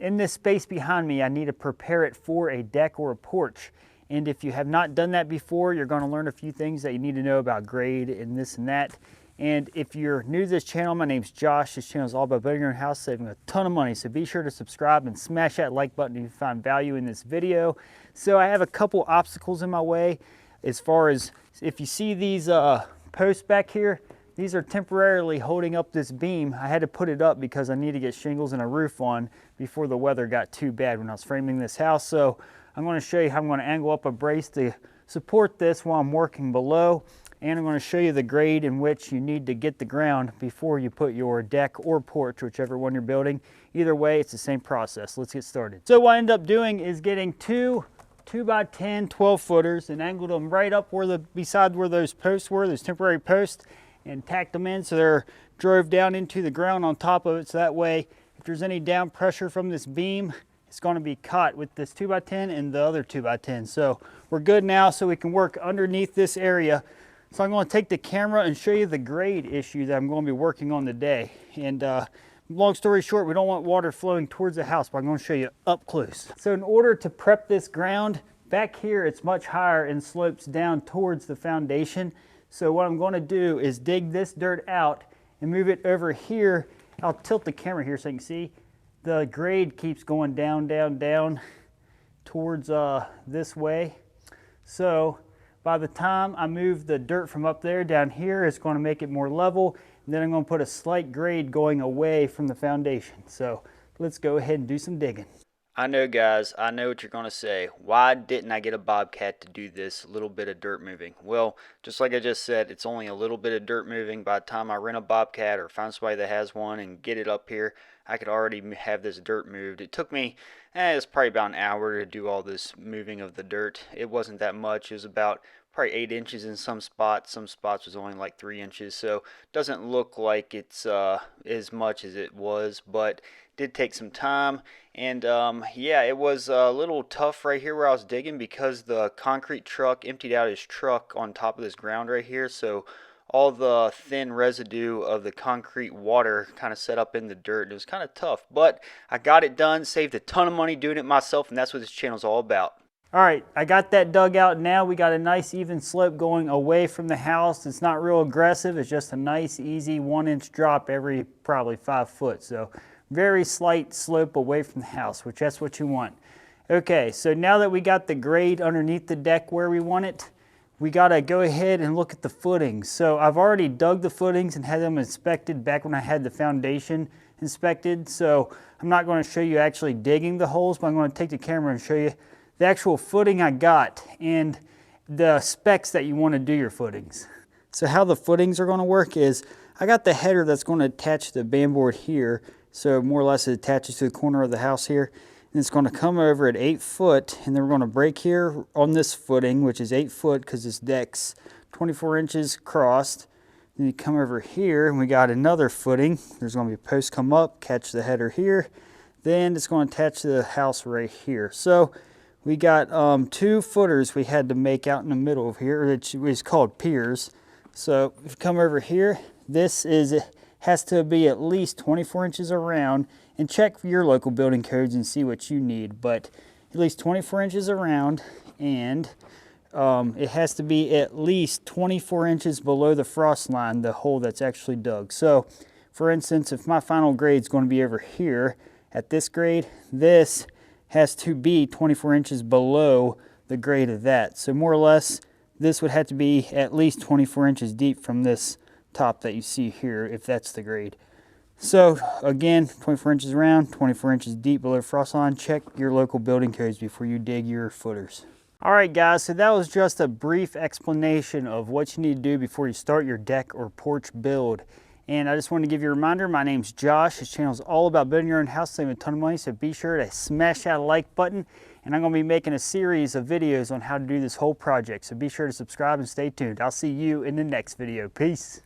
In this space behind me, I need to prepare it for a deck or a porch. And if you have not done that before, you're going to learn a few things that you need to know about grade and this and that. And if you're new to this channel, my name's Josh. This channel is all about building your own house, saving a ton of money. So be sure to subscribe and smash that like button if you find value in this video. So I have a couple obstacles in my way. As far as if you see these posts back here, these are temporarily holding up this beam. I had to put it up because I need to get shingles and a roof on before the weather got too bad when I was framing this house. So I'm going to show you how I'm going to angle up a brace to support this while I'm working below. And I'm going to show you the grade in which you need to get the ground before you put your deck or porch, whichever one you're building. Either way, it's the same process. Let's get started. So what I end up doing is getting two 2x10 12 footers and angled them right up beside where those posts were, those temporary posts, and tacked them in so they're drove down into the ground on top of it. So that way, if there's any down pressure from this beam, it's going to be caught with this 2x10 and the other 2x10. So we're good now, so we can work underneath this area. So I'm going to take the camera and show you the grade issue that I'm going to be working on today. And long story short, we don't want water flowing towards the house, but I'm going to show you up close. So in order to prep this ground, back here it's much higher and slopes down towards the foundation. So what I'm going to do is dig this dirt out and move it over here. I'll tilt the camera here so you can see. The grade keeps going down, down, down towards this way. So by the time I move the dirt from up there down here, it's going to make it more level. And then I'm going to put a slight grade going away from the foundation. So let's go ahead and do some digging. I know, guys, I know what you're going to say. Why didn't I get a Bobcat to do this little bit of dirt moving? Well, just like I just said, it's only a little bit of dirt moving. By the time I rent a Bobcat or find somebody that has one and get it up here, I could already have this dirt moved. It took me, it's probably about an hour to do all this moving of the dirt. It wasn't that much. It was about probably 8 inches in some spots. Some spots was only like 3 inches. So it doesn't look like it's as much as it was, but did take some time. And yeah, it was a little tough right here where I was digging because the concrete truck emptied out his truck on top of this ground right here. So all the thin residue of the concrete water kind of set up in the dirt. It was kind of tough, but I got it done, saved a ton of money doing it myself, and that's what this channel is all about. All right, I got that dug out now. We got a nice even slope going away from the house. It's not real aggressive. It's just a nice, easy 1-inch drop every probably 5 foot. So very slight slope away from the house, which that's what you want. Okay, so now that we got the grade underneath the deck where we want it, we gotta go ahead and look at the footings. So I've already dug the footings and had them inspected back when I had the foundation inspected. So I'm not gonna show you actually digging the holes, but I'm gonna take the camera and show you the actual footing I got and the specs that you wanna do your footings. So how the footings are gonna work is, I got the header that's gonna attach to the band board here. So more or less it attaches to the corner of the house here. And it's going to come over at 8 foot, and then we're going to break here on this footing, which is 8 foot because this deck's 24 inches crossed. Then you come over here, and we got another footing. There's going to be a post come up, catch the header here. Then it's going to attach to the house right here. So we got 2 footers we had to make out in the middle of here, which is called piers. So if you come over here, this has to be at least 24 inches around, and check your local building codes and see what you need, but at least 24 inches around, and it has to be at least 24 inches below the frost line, the hole that's actually dug. So for instance, if my final grade is going to be over here at this grade, this has to be 24 inches below the grade of that. So more or less, this would have to be at least 24 inches deep from this top that you see here, if that's the grade. So again, 24 inches around, 24 inches deep below frost line. Check your local building codes before you dig your footers. All right, guys, so that was just a brief explanation of what you need to do before you start your deck or porch build. And I just wanted to give you a reminder, my name's Josh. This channel is all about building your own house, saving a ton of money, so be sure to smash that like button. And I'm going to be making a series of videos on how to do this whole project, so be sure to subscribe and stay tuned. I'll see you in the next video. Peace.